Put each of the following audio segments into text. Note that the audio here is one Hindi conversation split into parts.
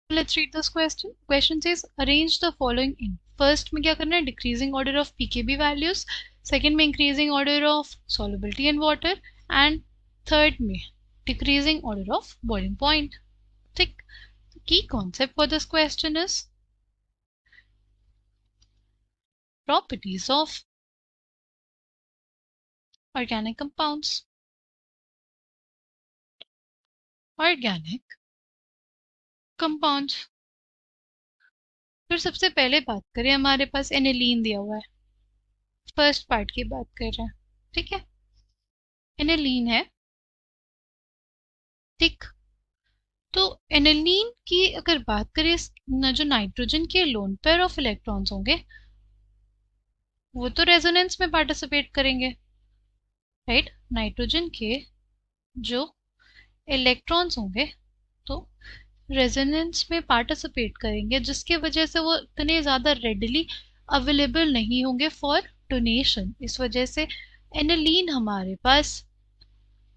Let's read this question. Question says arrange the following in. First में क्या करना है, decreasing order of pKb values. Second में increasing order of solubility in water. And third में decreasing order of boiling point. ठीक. The key concept for this question is properties of organic compounds. Organic compounds. फिर सबसे पहले बात करें, हमारे पास एनिलीन दिया हुआ है, फर्स्ट पार्ट की बात कर रहे हैं, ठीक है। एनिलीन है, ठीक। तो एनिलीन की अगर बात करें, जो नाइट्रोजन के लोन पेयर ऑफ इलेक्ट्रॉन्स होंगे वो तो रेजोनेंस में पार्टिसिपेट करेंगे, राइट। नाइट्रोजन के जो इलेक्ट्रॉन्स होंगे तो रेजोनेंस में पार्टिसिपेट करेंगे, जिसके वजह से वो इतने ज़्यादा रेडली अवेलेबल नहीं होंगे फॉर डोनेशन। इस वजह से एनिलीन हमारे पास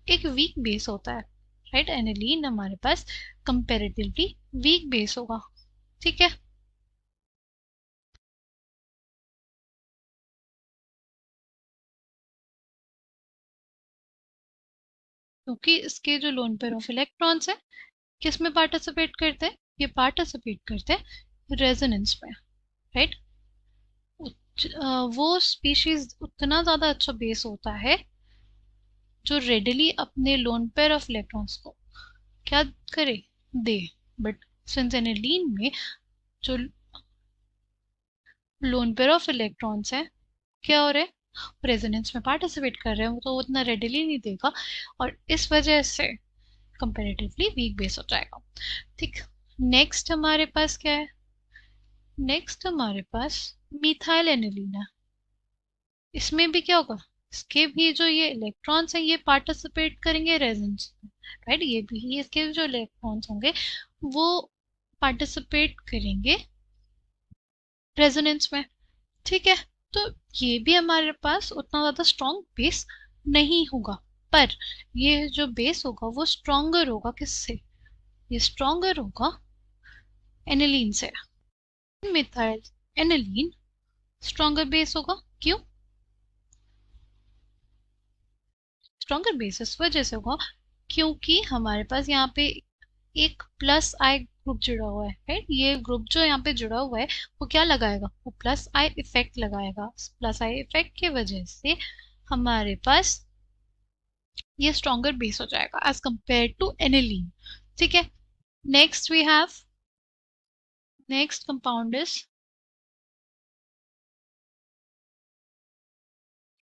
एक वीक बेस होता है, राइट। एनिलीन हमारे पास कंपैरेटिवली वीक बेस होगा, ठीक है। क्योंकि इसके जो लोन पेयर ऑफ इलेक्ट्रॉन्स है किस में पार्टिसिपेट करते हैं, ये पार्टिसिपेट करते हैं रेजोनेंस में, राइट। वो स्पीशीज उतना ज़्यादा अच्छा बेस होता है जो रेडली अपने लोन पेयर ऑफ इलेक्ट्रॉन्स को क्या करे, दे। बट सिंस एनिलीन में जो लोन पेयर ऑफ इलेक्ट्रॉन्स है क्या हो रहे हैं, रेजोनेंस में पार्टिसिपेट कर रहे हैं, वो तो उतना रेडली नहीं देगा और इस वजह से कंपैरेटिवली वीक बेस हो जाएगा, ठीक। नेक्स्ट हमारे पास क्या है, नेक्स्ट हमारे पास मिथाइल एनिलीन है। इसमें भी क्या होगा, इसके भी जो ये इलेक्ट्रॉन्स हैं ये पार्टिसिपेट करेंगे रेजोनेंस में, राइट। ये भी इसके जो इलेक्ट्रॉन्स होंगे वो पार्टिसिपेट करेंगे रेजोनेंस में, ठीक है। तो ये भी हमारे पास उतना ज़्यादा स्ट्रॉन्ग बेस नहीं होगा, पर ये जो बेस होगा वो स्ट्रॉन्गर होगा किससे, ये स्ट्रॉन्गर होगा एनिलीन से। मिथाइल एनिलीन स्ट्रॉन्गर बेस होगा, क्यों स्ट्रॉन्गर बेस इस वजह से होगा क्योंकि हमारे पास यहाँ पे एक प्लस आई ग्रुप जुड़ा हुआ है, राइट। ये ग्रुप जो यहाँ पे जुड़ा हुआ है वो क्या लगाएगा, वो प्लस आई इफेक्ट लगाएगा। प्लस आई इफेक्ट की वजह से हमारे पास ये स्ट्रॉन्गर बेस हो जाएगा एज कंपेयर टू एनिलीन, ठीक है। Next we have, next compound is,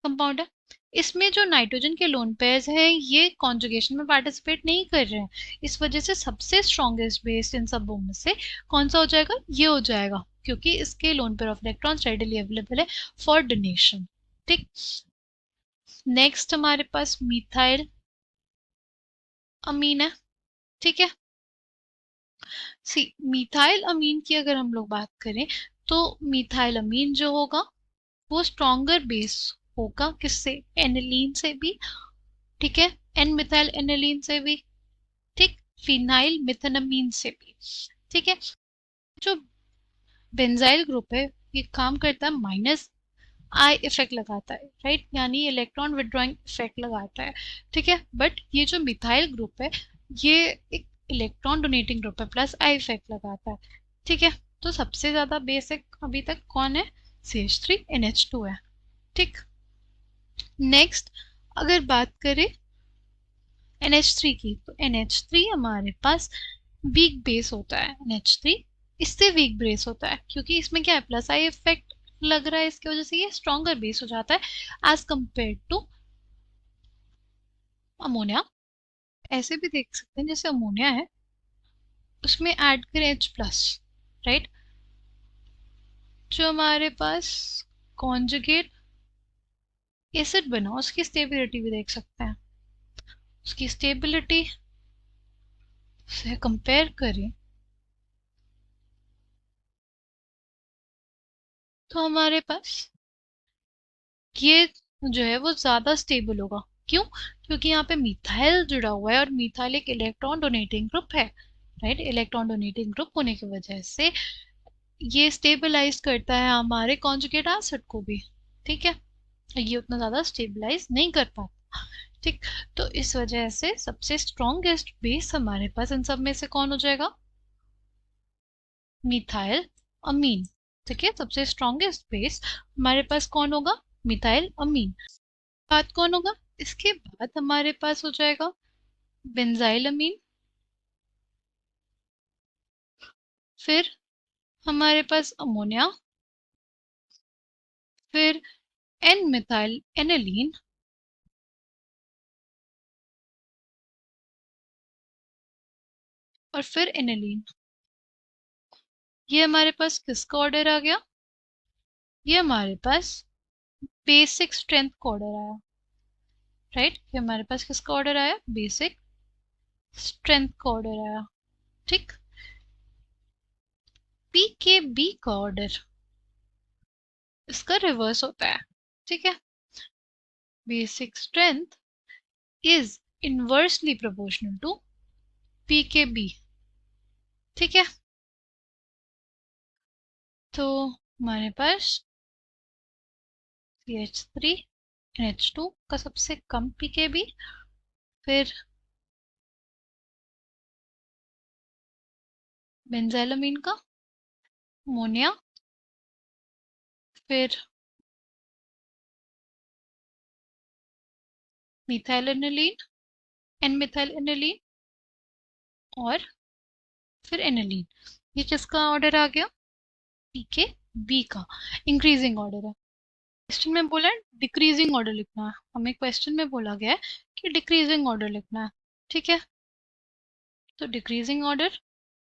compound है, इसमें जो नाइट्रोजन के लोन पेयर्स हैं ये कॉन्जुगेशन में पार्टिसिपेट नहीं कर रहे हैं, इस वजह से सबसे स्ट्रॉन्गेस्ट बेस इन सब में से कौन सा हो जाएगा, ये हो जाएगा, क्योंकि इसके lone pair of electrons readily available है फॉर डोनेशन, ठीक। नेक्स्ट हमारे पास मिथाइल अमीन है, ठीक है। सी मिथाइल अमीन की अगर हम लोग बात करें तो मिथाइल अमीन जो होगा वो स्ट्रॉन्गर बेस होगा किससे, एनिलीन से भी, ठीक है। एन मिथाइल एनिलीन से भी, ठीक। फिनाइल मिथेनमीन से भी, ठीक है। जो बेंजाइल ग्रुप है ये काम करता है माइनस आई इफेक्ट लगाता है, राइट, यानी इलेक्ट्रॉन विड्रॉइंग इफेक्ट लगाता है, ठीक है। बट ये जो मिथाइल ग्रुप है ये एक इलेक्ट्रॉन डोनेटिंग ग्रुप है, प्लस आई इफेक्ट लगाता है, ठीक है। तो सबसे ज्यादा बेसिक अभी तक कौन है, CH3NH2 है, ठीक। नेक्स्ट अगर बात करें NH3 की, तो NH3 हमारे पास वीक बेस होता है, NH3 इससे वीक बेस होता है क्योंकि इसमें क्या है, प्लस आई इफेक्ट लग रहा है, इसकी वजह से ये स्ट्रॉन्गर बेस हो जाता है एज कंपेयर टू अमोनिया। ऐसे भी देख सकते हैं जैसे अमोनिया है उसमें ऐड करें H+, राइट। जो हमारे पास कॉन्जुगेट एसिड बना उसकी स्टेबिलिटी भी देख सकते हैं, उसकी स्टेबिलिटी से कंपेयर करें तो हमारे पास ये जो है वो ज्यादा स्टेबल होगा, क्यों, क्योंकि यहाँ पे मिथाइल जुड़ा हुआ है और मिथाइल एक इलेक्ट्रॉन डोनेटिंग ग्रुप है, राइट, इलेक्ट्रॉन डोनेटिंग ग्रुप होने की वजह से ये स्टेबलाइज करता है हमारे कॉन्जुगेट एसिड को भी, ठीक है। ये उतना ज्यादा स्टेबलाइज नहीं कर पाता, ठीक। तो इस वजह से सबसे स्ट्रॉन्गेस्ट बेस हमारे पास इन सब में से कौन हो जाएगा? मिथाइल अमीन, ठीक है। सबसे स्ट्रॉन्गेस्ट बेस हमारे पास कौन होगा? मिथाइल अमीन। बाद कौन होगा? इसके बाद हमारे पास हो जाएगा बेंजाइल अमीन। फिर हमारे पास अमोनिया। फिर एन मिथाइल एनिलीन। और फिर एनिलीन। ये हमारे पास किसका ऑर्डर आ गया? ये हमारे पास बेसिक स्ट्रेंथ का ऑर्डर आया, राइट। ये हमारे पास किसका ऑर्डर आया? बेसिक स्ट्रेंथ का ऑर्डर आया, ठीक। पीकेबी का ऑर्डर इसका रिवर्स होता है, ठीक है। Basic strength is inversely proportional to pKb, ठीक है। तो हमारे पास CH3 NH2 का सबसे कम पीकेबी, फिर बेंजाइलामीन का, अमोनिया, फिर methyl aniline, N methyl aniline, और फिर एनिलीन। ये किसका ऑर्डर आ गया? पीके बी का इंक्रीजिंग ऑर्डर है। क्वेश्चन में बोला है डिक्रीजिंग ऑर्डर लिखना है, हमें क्वेश्चन में बोला गया है कि डिक्रीजिंग ऑर्डर लिखना है, ठीक है। तो डिक्रीजिंग ऑर्डर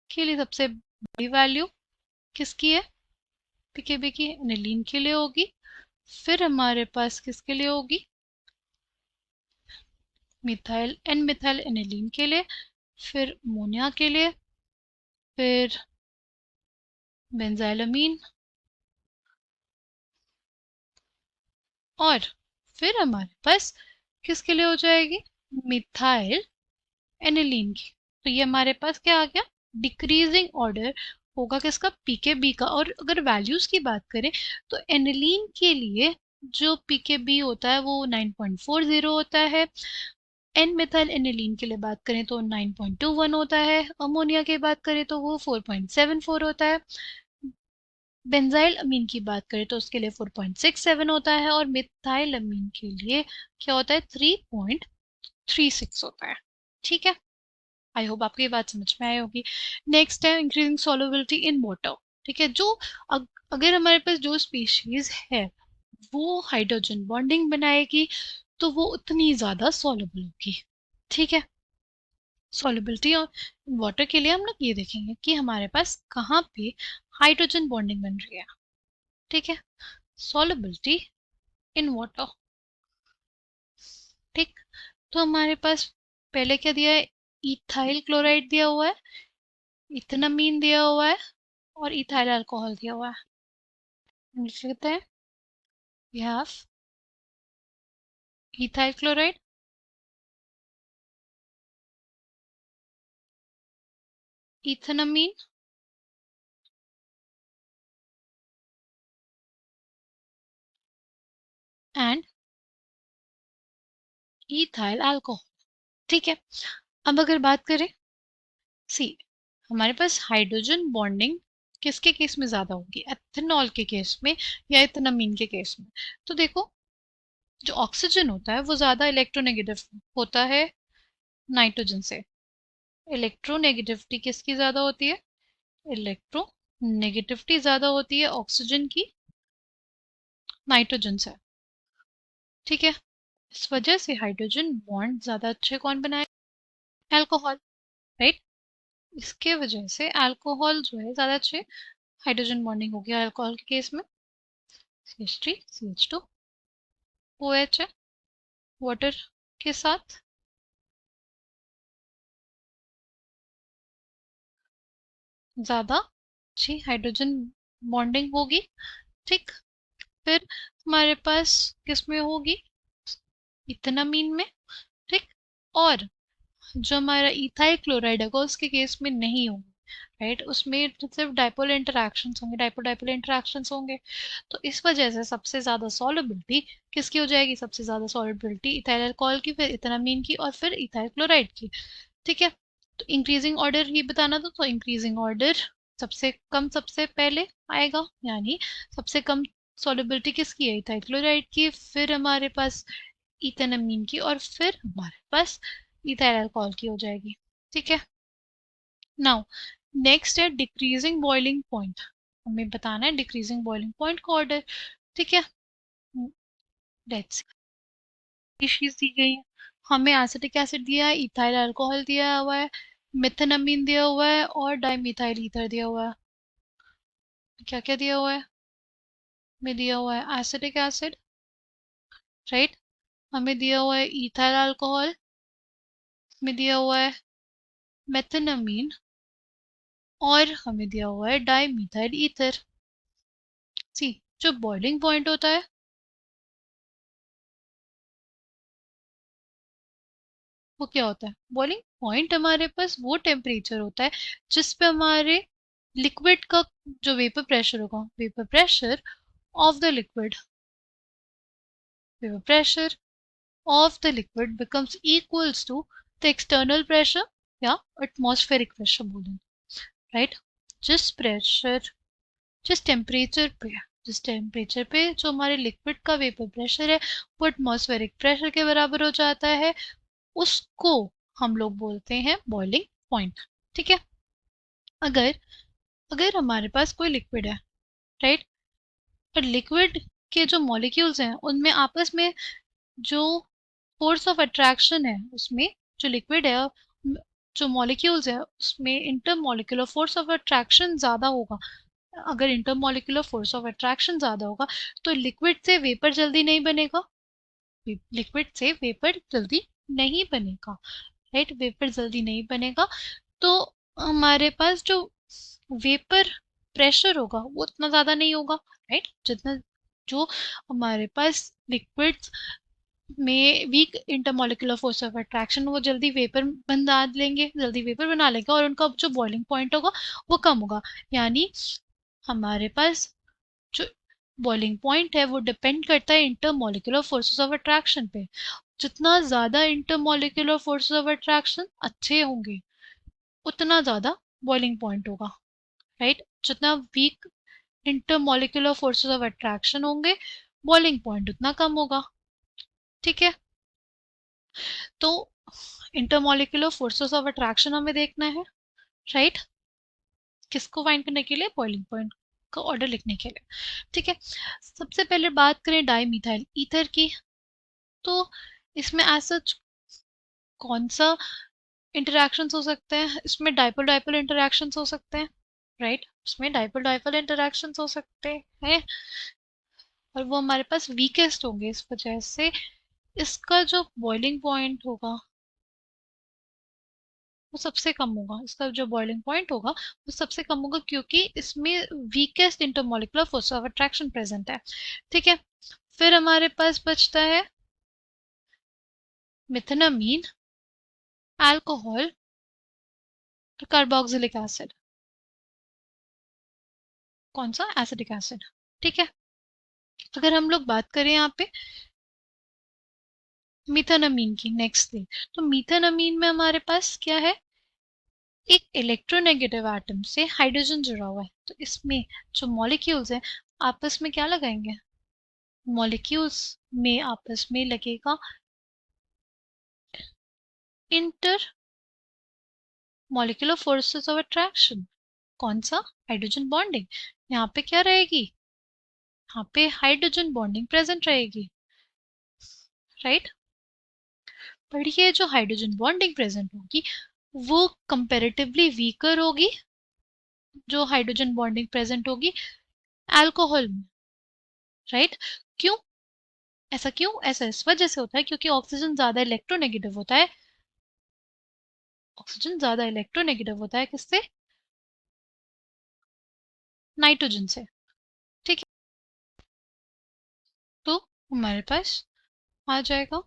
के लिए सबसे बड़ी वैल्यू किसकी है? पीकेबी की, एनिलीन के लिए होगी। फिर हमारे पास किसके लिए होगी? मिथाइल एन मिथाइल एनिलीन के लिए। फिर अमोनिया के लिए। फिर बेंजाइलामीन। और फिर हमारे पास किसके लिए हो जाएगी? मिथाइल एनिलीन की। तो ये हमारे पास क्या आ गया? डिक्रीजिंग ऑर्डर होगा किसका? पीकेबी का। और अगर वैल्यूज की बात करें तो एनिलीन के लिए जो पीकेबी होता है वो 9.40 होता है। एन मिथाइल एनिलीन के लिए बात करें तो 9.21 होता है। अमोनिया की बात करें तो वो 4.74 होता है। बेंजाइल अमीन की बात करें तो उसके लिए 4.67 होता है। और मिथाइल अमीन के लिए क्या होता है? 3.36 होता है, ठीक है। आई होप आपको ये बात समझ में आई होगी। नेक्स्ट है इंक्रीजिंग सॉल्युबिलिटी इन वाटर, ठीक है। जो अगर हमारे पास जो स्पीशीज है वो हाइड्रोजन बॉन्डिंग बनाएगी तो वो उतनी ज्यादा सॉल्युबल होगी, ठीक है। सॉल्युबिलिटी और वाटर के लिए हम लोग ये देखेंगे कि हमारे पास कहाँ पे हाइड्रोजन बॉन्डिंग बन रही है, ठीक है। सॉल्युबिलिटी इन वाटर, ठीक। तो हमारे पास पहले क्या दिया है? इथाइल क्लोराइड दिया हुआ है, इथेनामीन दिया हुआ है, और इथाइल अल्कोहल दिया हुआ है। लिखते हैं we have ethyl chloride, ethanamine, and ethyl alcohol, ठीक है। अब अगर बात करें, सी, हमारे पास हाइड्रोजन बॉन्डिंग किसके केस में ज्यादा होगी? एथेनॉल के केस में या इथेनामीन के केस में? तो देखो, जो ऑक्सीजन होता है वो ज्यादा इलेक्ट्रोनेगेटिव होता है नाइट्रोजन से। इलेक्ट्रोनेगेटिविटी किसकी ज्यादा होती है? इलेक्ट्रोनेगेटिविटी ज्यादा होती है ऑक्सीजन की नाइट्रोजन से, ठीक है। इस वजह से हाइड्रोजन बॉन्ड ज्यादा अच्छे कौन बनाए? Alcohol, right. इसके वजह से अल्कोहल जो है ज्यादा अच्छे हाइड्रोजन बॉन्डिंग हो गया अल्कोहल के केस में। CH3 CH2 OH है वाटर के साथ, ज्यादा अच्छी हाइड्रोजन बॉन्डिंग होगी, ठीक। फिर हमारे पास किस में होगी? इथेनामीन में, ठीक। और जो हमारा इथाइल क्लोराइड है उसके केस में नहीं होगा, राइट। उसमें सिर्फ डाइपोल इंटरेक्शंस होंगे, डाइपोल डाइपोल इंटरेक्शंस होंगे। तो इस वजह से सबसे ज्यादा सॉल्युबिलिटी किसकी हो जाएगी? सबसे ज्यादा सॉल्युबिलिटी इथाइल अल्कोहल की, फिर इथेनामीन की, और फिर इथाइल क्लोराइड की। ठीक है, तो इंक्रीजिंग ऑर्डर ही बताना था, तो इंक्रीजिंग ऑर्डर सबसे कम सबसे पहले आएगा, यानी सबसे कम सॉल्युबिलिटी किसकी है? इथाइल क्लोराइड की, फिर हमारे पास इथेनामीन की, और फिर हमारे पास इथाइल अल्कोहल की हो जाएगी। ठीक है, नाउ नेक्स्ट है डिक्रीजिंग बॉइलिंग पॉइंट। हमें बताना है डिक्रीजिंग बॉइलिंग पॉइंट का ऑर्डर। ठीक है, लेट्स स्पीशीज दी गई है, हमें एसिटिक एसिड दिया है, इथाइल अल्कोहल दिया हुआ है, मिथेनामीन दिया हुआ है, और डाइमिथाइल ईथर दिया हुआ है। क्या क्या दिया हुआ है? हमें दिया हुआ है एसिटिक एसिड, राइट। हमें दिया हुआ है इथाइल अल्कोहल, हमें दिया हुआ है मेथेनामीन, और हमें दिया हुआ है डाइमिथाइल ईथर। सी, जो बॉइलिंग पॉइंट होता है वो क्या होता है? बॉइलिंग पॉइंट हमारे पास वो टेम्परेचर होता है जिस पे हमारे लिक्विड का जो वेपर प्रेशर होगा, vapour pressure of the liquid, vapour pressure of the liquid becomes equals to the external pressure या एटमॉस्फेरिक प्रेशर बोलें, राइट। जिस प्रेशर, जिस टेम्परेचर पे, जिस टेम्परेचर पे जो हमारे लिक्विड का वेपर प्रेशर है वो एटमॉस्फेरिक प्रेशर के बराबर हो जाता है, उसको हम लोग बोलते हैं बॉइलिंग पॉइंट। ठीक है, अगर अगर हमारे पास कोई लिक्विड है, राइट, और लिक्विड के जो मॉलिक्यूल्स हैं उनमें आपस में जो फोर्स ऑफ अट्रैक्शन है, उसमें जो लिक्विड है, जो मॉलिक्यूल्स है उसमें इंटरमॉलिक्यूलर फोर्स ऑफ अट्रैक्शन ज़्यादा होगा। अगर इंटरमॉलिक्यूलर फोर्स ऑफ अट्रैक्शन ज़्यादा होगा तो लिक्विड से वेपर जल्दी नहीं बनेगा, लिक्विड से वेपर जल्दी नहीं बनेगा, राइट। वेपर जल्दी नहीं बनेगा, तो हमारे पास जो वेपर प्रेशर होगा वो उतना ज़्यादा नहीं होगा, राइट। जितना जो हमारे पास लिक्विड्स में weak intermolecular force of attraction, वो जल्दी वेपर बना लेंगे, जल्दी वेपर बना लेंगे, और उनका जो बॉइलिंग पॉइंट होगा वो कम होगा। यानी हमारे पास जो बॉइलिंग पॉइंट है वो डिपेंड करता है इंटरमॉलिक्यूलर फोर्सेस ऑफ अट्रैक्शन पे। जितना ज़्यादा इंटरमॉलिक्यूलर फोर्सेस ऑफ अट्रैक्शन अच्छे होंगे उतना ज़्यादा बॉइलिंग पॉइंट होगा, राइट। जितना weak intermolecular forces of attraction होंगे बॉइलिंग पॉइंट उतना कम होगा। ठीक है, तो इंटरमॉलिक्यूलर फोर्सेस ऑफ अट्रैक्शन हमें देखना है, राइट। किसको फाइंड करने के लिए? बॉइलिंग पॉइंट का ऑर्डर लिखने के लिए। ठीक है, सबसे पहले बात करें डाईमिथाइल ईथर की, तो इसमें ऐसा कौन सा इंटरेक्शंस हो सकते हैं? इसमें डाइपोल डाइपोल इंटरेक्शंस हो सकते हैं, राइट। इसमें डाइपोल डाइपोल इंटरेक्शंस हो सकते हैं, और वो हमारे पास वीकेस्ट होंगे, इस वजह से इसका जो बॉइलिंग पॉइंट होगा वो सबसे कम होगा। इसका जो बॉइलिंग पॉइंट होगा वो सबसे कम होगा क्योंकि इसमें weakest intermolecular force of attraction present है। ठीक है, फिर हमारे पास बचता है मिथेनामीन, अल्कोहल, और कार्बोक्सिलिक एसिड। कौन सा? Acetic acid. ठीक है, अगर हम लोग बात करें यहाँ पे मिथेनामीन की नेक्स्ट थी, तो मिथेनामीन में हमारे पास क्या है? एक इलेक्ट्रोनेगेटिव एटम से हाइड्रोजन जुड़ा हुआ है, तो इसमें जो मॉलिक्यूल्स हैं आपस में क्या लगाएंगे? मॉलिक्यूल्स में आपस में लगेगा inter molecular forces of attraction. कौन सा? Hydrogen bonding. यहाँ पे क्या रहेगी? यहाँ पे हाइड्रोजन बॉन्डिंग प्रेजेंट रहेगी, राइट। पर ये जो हाइड्रोजन बॉन्डिंग प्रेजेंट होगी वो कंपैरेटिवली वीकर होगी, जो हाइड्रोजन बॉन्डिंग प्रेजेंट होगी अल्कोहल में, राइट। क्यों? ऐसा क्यों? ऐसा इस वजह से होता है क्योंकि ऑक्सीजन ज्यादा इलेक्ट्रोनेगेटिव होता है। ऑक्सीजन ज्यादा इलेक्ट्रोनेगेटिव होता है किससे? नाइट्रोजन से। ठीक है, तो हमारे पास आ जाएगा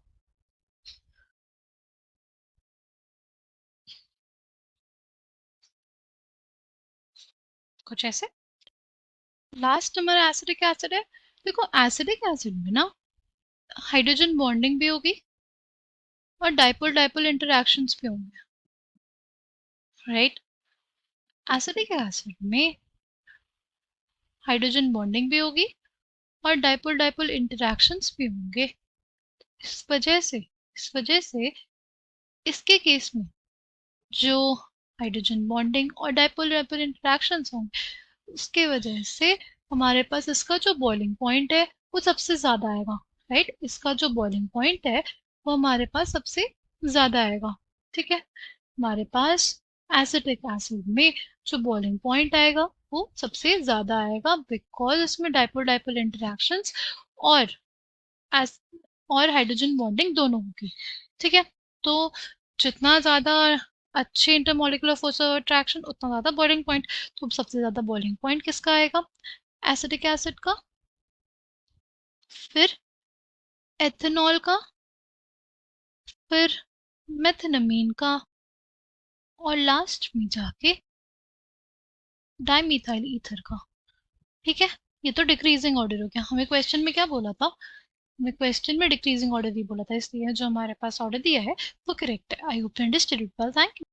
कुछ ऐसे। लास्ट हमारा एसिडिक एसिड है। देखो एसिडिक एसिड में ना हाइड्रोजन बॉन्डिंग भी होगी और डाइपोल डाइपोल इंटरेक्शंस भी होंगे, राइट। एसिडिक एसिड में हाइड्रोजन बॉन्डिंग भी होगी और डाइपोल डाइपोल इंटरेक्शंस भी होंगे। इस वजह से इसके केस में जो हाइड्रोजन बॉन्डिंग और डाइपोल डाइपोल इंटरेक्शंस होंगे उसके वजह से हमारे पास इसका जो बॉइलिंग पॉइंट है वो सबसे ज़्यादा आएगा, राइट। इसका जो बॉइलिंग पॉइंट है वो हमारे पास सबसे ज़्यादा आएगा, ठीक है। हमारे पास एसिटिक एसिड में जो बॉइलिंग पॉइंट आएगा वो सबसे ज़्यादा आएगा बिकॉज इसमें डाइपोल डाइपोल इंटरेक्शंस और एस और हाइड्रोजन बॉन्डिंग दोनों होगी, ठीक है। तो जितना ज़्यादा अच्छे इंटरमॉलिक्यूलर फोर्स ऑफ अट्रैक्शन उतना ज़्यादा बॉइलिंग पॉइंट। तो सबसे ज़्यादा बॉइलिंग पॉइंट किसका आएगा? एसिटिक एसिड का, फिर एथेनॉल का, फिर मेथनमीन का, और लास्ट में जाके डाइमीथाइल ईथर का, ठीक है। ये तो डिक्रीजिंग ऑर्डर हो गया। हमें क्वेश्चन में क्या बोला था? हमें क्वेश्चन में डिक्रीजिंग ऑर्डर भी बोला था, इसलिए जो हमारे पास ऑर्डर दिया है वो करेक्ट है। I hope you understood it well. Thank you.